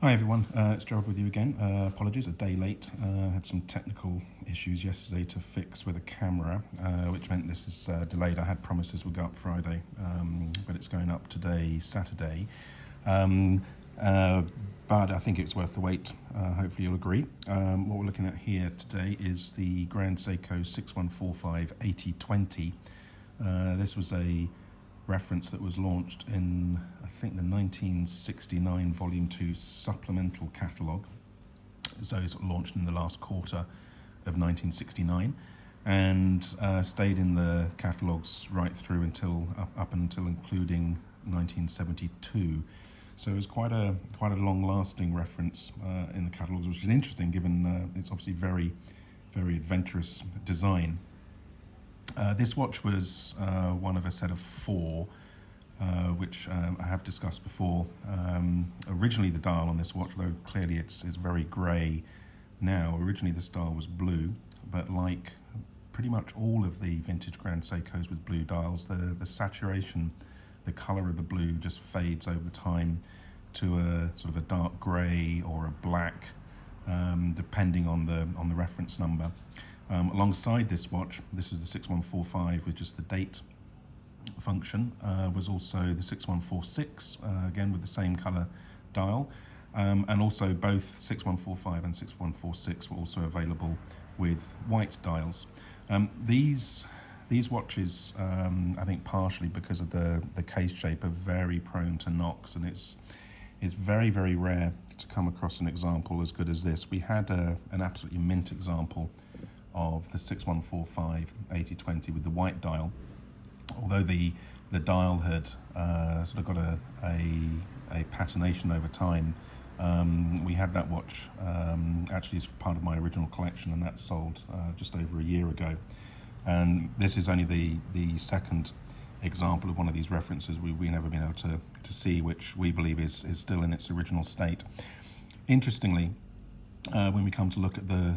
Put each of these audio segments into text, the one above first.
Hi everyone, it's Gerald with you again. Apologies, a day late. Had some technical issues yesterday to fix with a camera, which meant this is delayed. I had promised this would go up Friday, but it's going up today, Saturday. Um, uh, but I think it's worth the wait. Hopefully you'll agree. What we're looking at here today is the Grand Seiko 6145 8020. This was a reference that was launched in, I think, the 1969 Volume 2 supplemental catalogue. So it sort of launched in the last quarter of 1969 and stayed in the catalogues right through until up until including 1972. So it was quite a long-lasting reference in the catalogues, which is interesting given it's obviously very adventurous design. This watch was one of a set of four, which I have discussed before. Originally the dial on this watch, though clearly it's very grey now, originally this dial was blue, but like pretty much all of the vintage Grand Seikos with blue dials, the saturation, the colour of the blue just fades over time to a sort of a dark grey or a black, depending on the reference number. Alongside this watch, this is the 6145, which is the date function, was also the 6146, again with the same colour dial, and also both 6145 and 6146 were also available with white dials. These watches, I think partially because of the case shape, are very prone to knocks, and it's very rare to come across an example as good as this. We had an absolutely mint example of the 6145 8020 with the white dial, although the dial had sort of got a patination over time. We had that watch actually as part of my original collection, and that sold just over a year ago. And this is only the second example of one of these references we've never been able to see, which we believe is still in its original state. Interestingly, when we come to look at the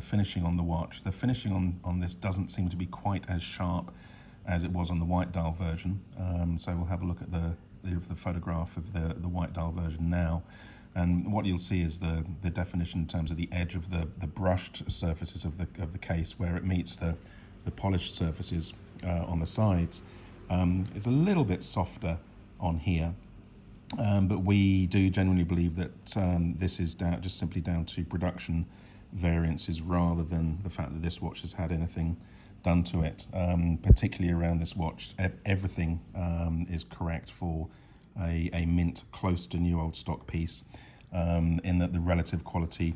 finishing on the watch, the finishing on this doesn't seem to be quite as sharp as it was on the white dial version. So we'll have a look at the photograph of the white dial version now, and what you'll see is the definition in terms of the edge of the brushed surfaces of the case, where it meets the polished surfaces on the sides. It's a little bit softer on here, but we do genuinely believe that this is just simply down to production variances rather than the fact that this watch has had anything done to it. Particularly around this watch, everything is correct for a mint close to new old stock piece, in that the relative quality,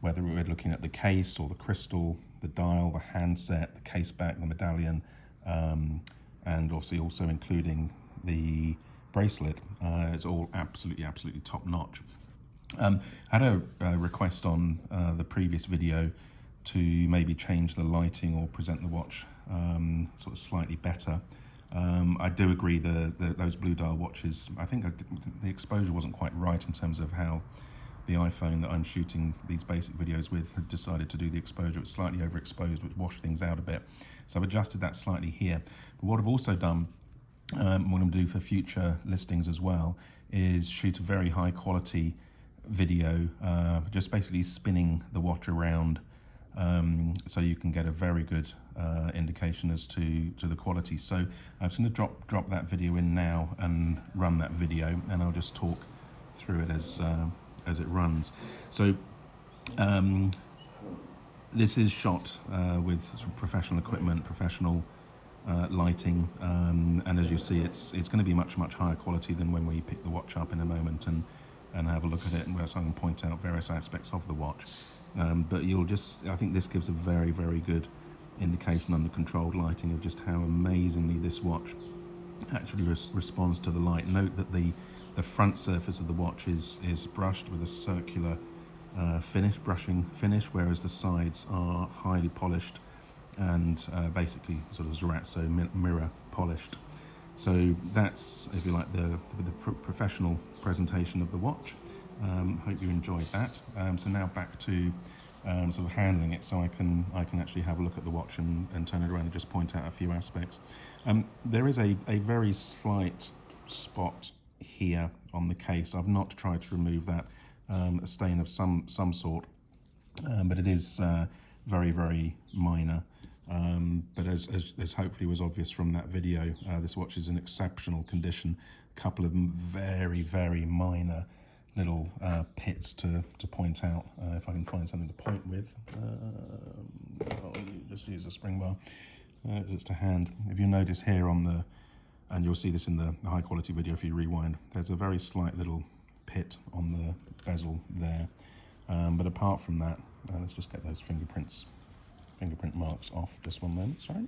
whether we're looking at the case or the crystal, the dial, the handset, the case back, the medallion, and obviously also including the bracelet, it's all absolutely top notch. I had a request on the previous video to maybe change the lighting or present the watch sort of slightly better. I do agree those blue dial watches, I think the exposure wasn't quite right in terms of how the iPhone that I'm shooting these basic videos with had decided to do the exposure. It's slightly overexposed, which washed things out a bit. So I've adjusted that slightly here. But what I've also done, what I'm going to do for future listings as well, is shoot a very high quality video, just basically spinning the watch around, so you can get a very good indication as to the quality. So I'm just going to drop that video in now and run that video, and I'll just talk through it as it runs. So this is shot with sort of professional equipment, professional lighting, and as you see, it's going to be much higher quality than when we pick the watch up in a moment and have a look at it, and where I can point out various aspects of the watch. But I think this gives a very good indication under controlled lighting of just how amazingly this watch actually responds to the light. Note that the front surface of the watch is brushed with a circular brushing finish, whereas the sides are highly polished and basically sort of Zurazzo mirror polished. So that's, if you like, the professional presentation of the watch. Hope you enjoyed that. So now back to sort of handling it, so I can actually have a look at the watch and turn it around and just point out a few aspects. There is a very slight spot here on the case. I've not tried to remove that, a stain of some sort, but it is very, very minor. But as hopefully was obvious from that video, this watch is in exceptional condition. A couple of very, very minor little pits to point out, if I can find something to point with. I'll just use a spring bar as it's to hand. If you notice here on the, and you'll see this in the high quality video if you rewind, there's a very slight little pit on the bezel there. But apart from that, let's just get those fingerprint marks off just one moment, sorry.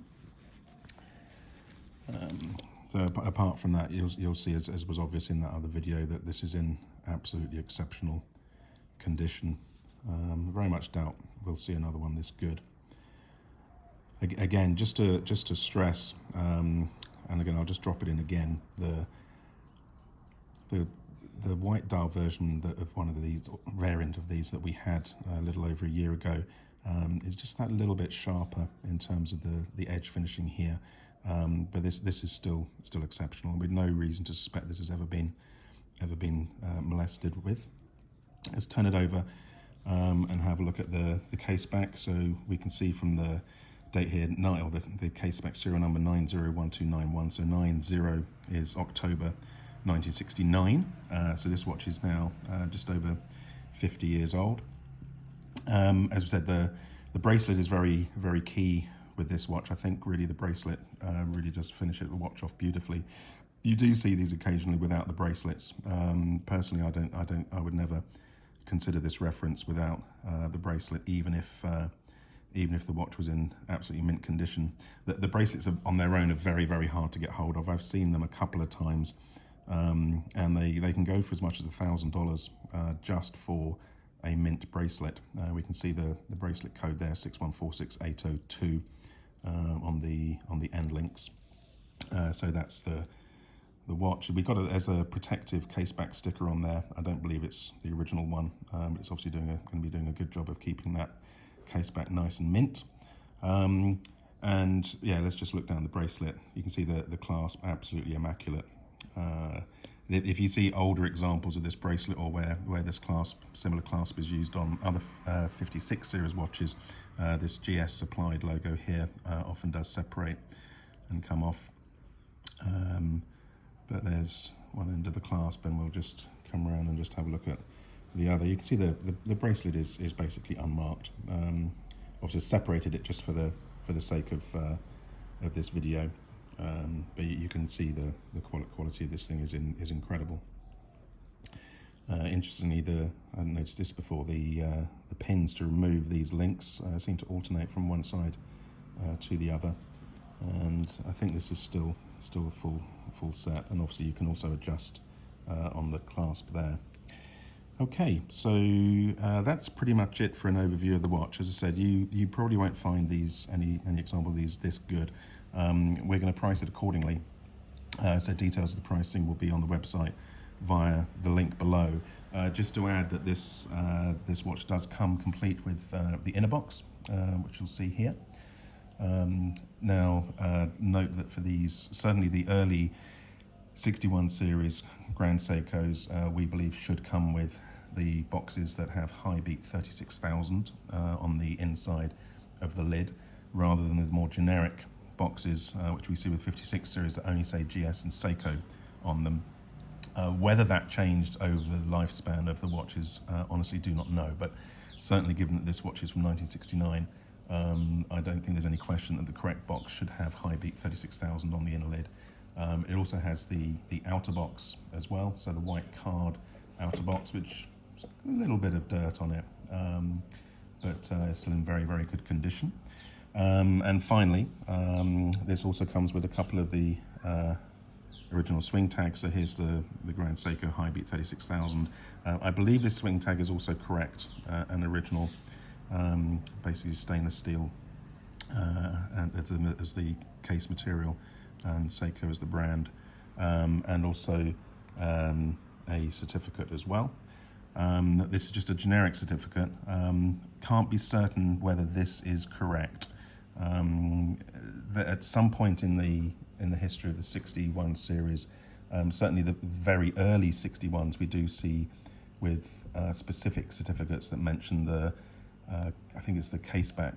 So apart from that, you'll see, as was obvious in that other video, that this is in absolutely exceptional condition. Very much doubt we'll see another one this good. Again, just to stress, and again I'll just drop it in again, the white dial version of one of these, variant of these that we had a little over a year ago, is just that little bit sharper in terms of the edge finishing here. But this is still exceptional, with no reason to suspect this has ever been molested with. Let's turn it over and have a look at the case back. So we can see from the date here, the case back serial number 901291. So 90 is October 1969. So this watch is now just over 50 years old. As we said, the bracelet is very, very key with this watch. I think really the bracelet really does finish the watch off beautifully. You do see these occasionally without the bracelets. Personally, I would never consider this reference without the bracelet, even if the watch was in absolutely mint condition. The bracelets on their own are very, very hard to get hold of. I've seen them a couple of times, and they can go for as much as $1,000 just for a mint bracelet. We can see the bracelet code there, 6146802, on the end links. So that's the watch. We got it as a protective case back sticker on there. I don't believe it's the original one, but it's obviously going to be doing a good job of keeping that case back nice and mint. And yeah, let's just look down the bracelet. You can see the clasp, absolutely immaculate. If you see older examples of this bracelet, or where this similar clasp is used on other 56 series watches, this GS supplied logo here often does separate and come off. But there's one end of the clasp, and we'll just come around and just have a look at the other. You can see the bracelet is basically unmarked. Obviously separated it just for the sake of this video. But you can see the quality of this thing is incredible. Interestingly, I hadn't noticed this before, the pins to remove these links seem to alternate from one side to the other, and I think this is still a full set, and obviously you can also adjust on the clasp there. Okay, so that's pretty much it for an overview of the watch. As I said, you probably won't find any example of these this good. We're going to price it accordingly, so details of the pricing will be on the website via the link below. Just to add that this watch does come complete with the inner box, which you'll see here. Now, note that for these, certainly the early 61 series Grand Seikos, we believe should come with the boxes that have high beat 36,000 on the inside of the lid, rather than the more generic boxes which we see with 56 series that only say GS and Seiko on them. Whether that changed over the lifespan of the watches, honestly do not know, but certainly given that this watch is from 1969, I don't think there's any question that the correct box should have high beat 36,000 on the inner lid. It also has the outer box as well, so the white card outer box, which has a little bit of dirt on it, but it's still in very, very good condition. And finally, this also comes with a couple of the original swing tags. So here's the Grand Seiko High Beat 36,000. I believe this swing tag is also correct and original, basically stainless steel and as the case material, and Seiko as the brand, and also a certificate as well. This is just a generic certificate. Can't be certain whether this is correct. At some point in the history of the 61 series, Certainly the very early 61s we do see with specific certificates that mention the, I think it's the caseback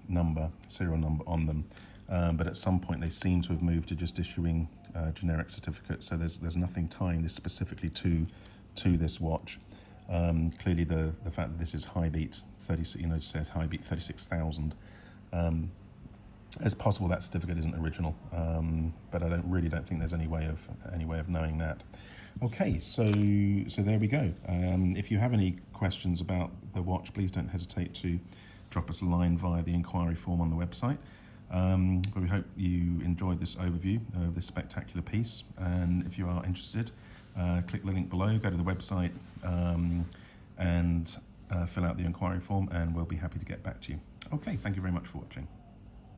number, serial number on them. But at some point they seem to have moved to just issuing generic certificates. So there's nothing tying this specifically to this watch. Clearly the fact that this is high beat 36, it says high beat 36,000. It's possible that certificate isn't original, but I really don't think there's any way of knowing that. Okay, so there we go. If you have any questions about the watch, please don't hesitate to drop us a line via the inquiry form on the website. But we hope you enjoyed this overview of this spectacular piece, and if you are interested, click the link below, go to the website, and fill out the inquiry form, and we'll be happy to get back to you. Okay, thank you very much for watching.